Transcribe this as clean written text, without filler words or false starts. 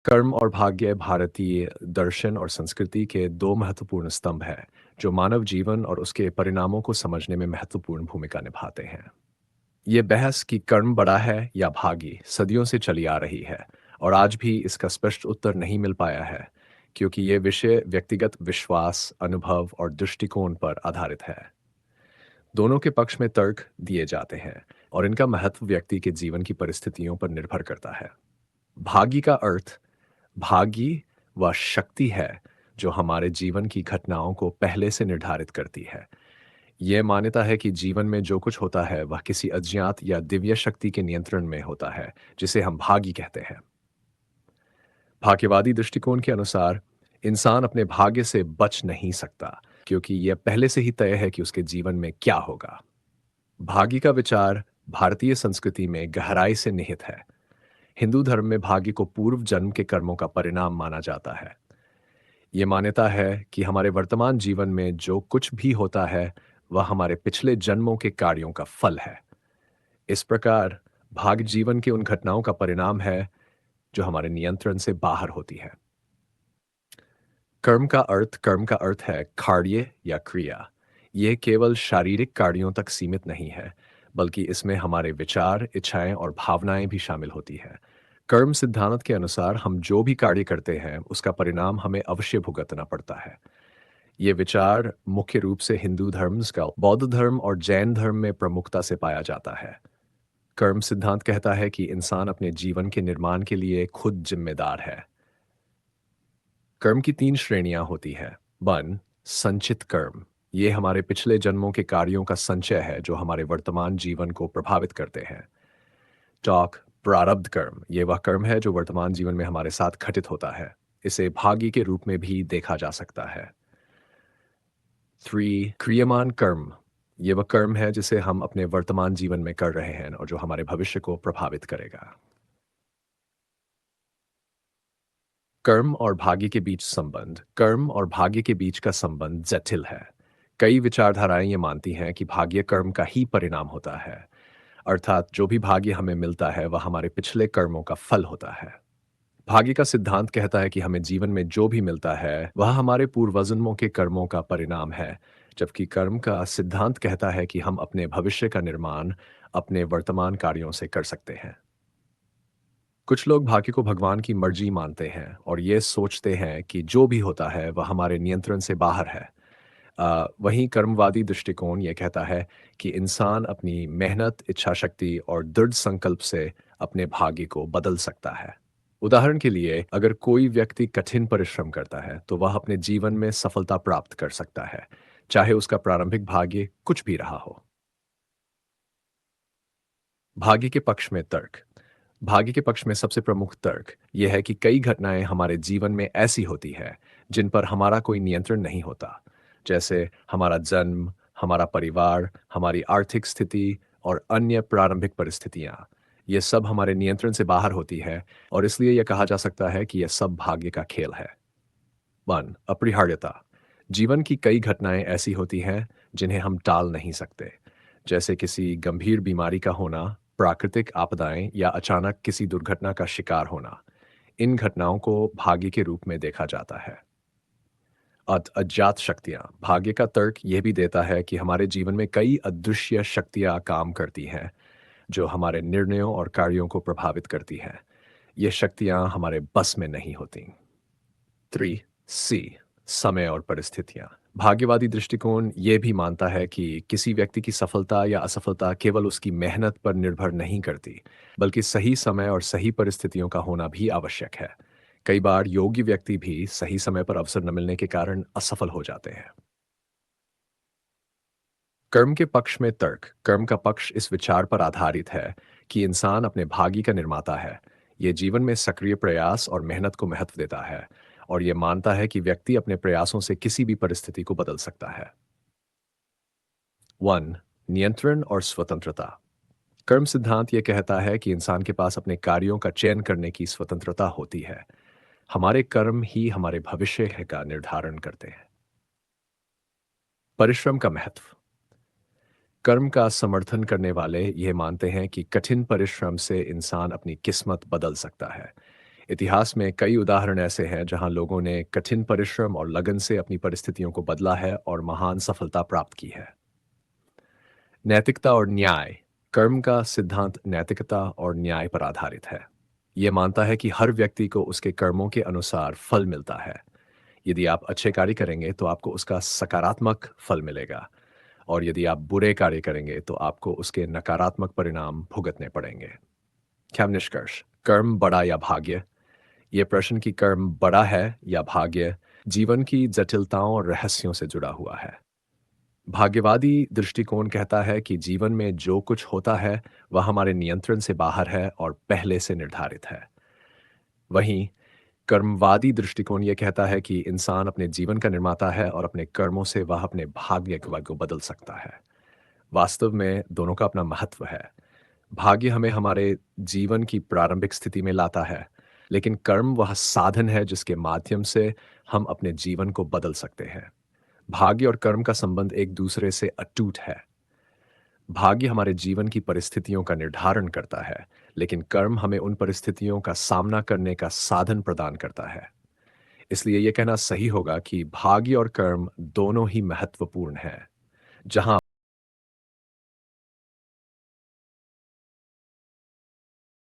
कर्म और भाग्य भारतीय दर्शन और संस्कृति के दो महत्वपूर्ण स्तंभ हैं, जो मानव जीवन और उसके परिणामों को समझने में महत्वपूर्ण भूमिका निभाते हैं। ये बहस कि कर्म बड़ा है या भाग्य सदियों से चली आ रही है, और आज भी इसका स्पष्ट उत्तर नहीं मिल पाया है, क्योंकि ये विषय व्यक्तिगत विश्वास, अनुभव और दृष्टिकोण पर आधारित है। दोनों के पक्ष में तर्क दिए जाते हैं, और इनका महत्व व्यक्ति के जीवन की परिस्थितियों पर निर्भर करता है। भाग्य का अर्थ भाग्य वह शक्ति है जो हमारे जीवन की घटनाओं को पहले से निर्धारित करती है। यह मान्यता है कि जीवन में जो कुछ होता है वह किसी अज्ञात या दिव्य शक्ति के नियंत्रण में होता है, जिसे हम भाग्य कहते हैं। भाग्यवादी दृष्टिकोण के अनुसार इंसान अपने भाग्य से बच नहीं सकता, क्योंकि यह पहले से ही तय है कि उसके जीवन में क्या होगा। भाग्य का विचार भारतीय संस्कृति में गहराई से निहित है। हिंदू धर्म में भाग्य को पूर्व जन्म के कर्मों का परिणाम माना जाता है। ये मान्यता है कि हमारे वर्तमान जीवन में जो कुछ भी होता है, वह हमारे पिछले जन्मों के कार्यों का फल है। इस प्रकार, भाग्य जीवन की उन घटनाओं का परिणाम है जो हमारे नियंत्रण से बाहर होती है। कर्म का अर्थ है कार्य या क्रिया। यह केवल शारीरिक कार्यों तक सीमित नहीं है, बल्कि इसमें हमारे विचार, इच्छाएं और भावनाएं भी शामिल होती हैं। कर्म सिद्धांत के अनुसार हम जो भी कार्य करते हैं, उसका परिणाम हमें अवश्य भुगतना पड़ता है। ये विचार मुख्य रूप से हिंदू धर्म का बौद्ध धर्म और जैन धर्म में प्रमुखता से पाया जाता है। कर्म सिद्धांत कहता है कि इंसान अपने जीवन के निर्माण के लिए खुद जिम्मेदार है। कर्म की तीन श्रेणियां होती है। वन, संचित कर्म। ये हमारे पिछले जन्मों के कार्यों का संचय है जो हमारे वर्तमान जीवन को प्रभावित करते हैं। टॉक, प्रारब्ध कर्म। ये वह कर्म है जो वर्तमान जीवन में हमारे साथ घटित होता है। इसे भाग्य के रूप में भी देखा जा सकता है। थ्री, क्रियमान कर्म। ये वह कर्म है जिसे हम अपने वर्तमान जीवन में कर रहे हैं और जो हमारे भविष्य को प्रभावित करेगा। कर्म और भाग्य के बीच संबंध। कर्म और भाग्य के बीच का संबंध जटिल है। कई विचारधाराएं ये मानती हैं कि भाग्य कर्म का ही परिणाम होता है, अर्थात जो भी भाग्य हमें मिलता है वह हमारे पिछले कर्मों का फल होता है। भाग्य का सिद्धांत कहता है कि हमें जीवन में जो भी मिलता है वह हमारे पूर्वजन्मों के कर्मों का परिणाम है, जबकि कर्म का सिद्धांत कहता है कि हम अपने भविष्य का निर्माण अपने वर्तमान कार्यों से कर सकते हैं। कुछ लोग भाग्य को भगवान की मर्जी मानते हैं और ये सोचते हैं कि जो भी होता है वह हमारे नियंत्रण से बाहर है। वहीं कर्मवादी दृष्टिकोण ये कहता है कि इंसान अपनी मेहनत, इच्छा शक्ति और दृढ़ संकल्प से अपने भाग्य को बदल सकता है। उदाहरण के लिए, अगर कोई व्यक्ति कठिन परिश्रम करता है तो वह अपने जीवन में सफलता प्राप्त कर सकता है, चाहे उसका प्रारंभिक भाग्य कुछ भी रहा हो। भाग्य के पक्ष में तर्क। भाग्य के पक्ष में सबसे प्रमुख तर्क यह है कि कई घटनाएं हमारे जीवन में ऐसी होती है जिन पर हमारा कोई नियंत्रण नहीं होता, जैसे हमारा जन्म, हमारा परिवार, हमारी आर्थिक स्थिति और अन्य प्रारंभिक परिस्थितियां। ये सब हमारे नियंत्रण से बाहर होती है, और इसलिए यह कहा जा सकता है कि यह सब भाग्य का खेल है। वन, अपरिहार्यता। जीवन की कई घटनाएं ऐसी होती हैं जिन्हें हम टाल नहीं सकते, जैसे किसी गंभीर बीमारी का होना, प्राकृतिक आपदाएं या अचानक किसी दुर्घटना का शिकार होना। इन घटनाओं को भाग्य के रूप में देखा जाता है। अज्ञात शक्तियां। भाग्य का तर्क यह भी देता है कि हमारे जीवन में कई अदृश्य शक्तियां काम करती हैं, जो हमारे निर्णयों और कार्यों को प्रभावित करती हैं। ये शक्तियां हमारे बस में नहीं होती। थ्री, सी, समय और परिस्थितियां। भाग्यवादी दृष्टिकोण यह भी मानता है कि किसी व्यक्ति की सफलता या असफलता केवल उसकी मेहनत पर निर्भर नहीं करती, बल्कि सही समय और सही परिस्थितियों का होना भी आवश्यक है। कई बार योग्य व्यक्ति भी सही समय पर अवसर न मिलने के कारण असफल हो जाते हैं। कर्म के पक्ष में तर्क। कर्म का पक्ष इस विचार पर आधारित है कि इंसान अपने भाग्य का निर्माता है। यह जीवन में सक्रिय प्रयास और मेहनत को महत्व देता है, और यह मानता है कि व्यक्ति अपने प्रयासों से किसी भी परिस्थिति को बदल सकता है। वन, नियंत्रण और स्वतंत्रता। कर्म सिद्धांत यह कहता है कि इंसान के पास अपने कार्यों का चयन करने की स्वतंत्रता होती है। हमारे कर्म ही हमारे भविष्य का निर्धारण करते हैं। परिश्रम का महत्व। कर्म का समर्थन करने वाले यह मानते हैं कि कठिन परिश्रम से इंसान अपनी किस्मत बदल सकता है। इतिहास में कई उदाहरण ऐसे हैं जहां लोगों ने कठिन परिश्रम और लगन से अपनी परिस्थितियों को बदला है और महान सफलता प्राप्त की है। नैतिकता और न्याय। कर्म का सिद्धांत नैतिकता और न्याय पर आधारित है। यह मानता है कि हर व्यक्ति को उसके कर्मों के अनुसार फल मिलता है। यदि आप अच्छे कार्य करेंगे तो आपको उसका सकारात्मक फल मिलेगा, और यदि आप बुरे कार्य करेंगे तो आपको उसके नकारात्मक परिणाम भुगतने पड़ेंगे। क्या निष्कर्ष? कर्म बड़ा या भाग्य? ये प्रश्न कि कर्म बड़ा है या भाग्य जीवन की जटिलताओं और रहस्यों से जुड़ा हुआ है। भाग्यवादी दृष्टिकोण कहता है कि जीवन में जो कुछ होता है वह हमारे नियंत्रण से बाहर है और पहले से निर्धारित है। वहीं कर्मवादी दृष्टिकोण यह कहता है कि इंसान अपने जीवन का निर्माता है और अपने कर्मों से वह अपने भाग्य को बदल सकता है। वास्तव में दोनों का अपना महत्व है। भाग्य हमें हमारे जीवन की प्रारंभिक स्थिति में लाता है, लेकिन कर्म वह साधन है जिसके माध्यम से हम अपने जीवन को बदल सकते हैं। भाग्य और कर्म का संबंध एक दूसरे से अटूट है। भाग्य हमारे जीवन की परिस्थितियों का निर्धारण करता है, लेकिन कर्म हमें उन परिस्थितियों का सामना करने का साधन प्रदान करता है। इसलिए यह कहना सही होगा कि भाग्य और कर्म दोनों ही महत्वपूर्ण हैं। जहां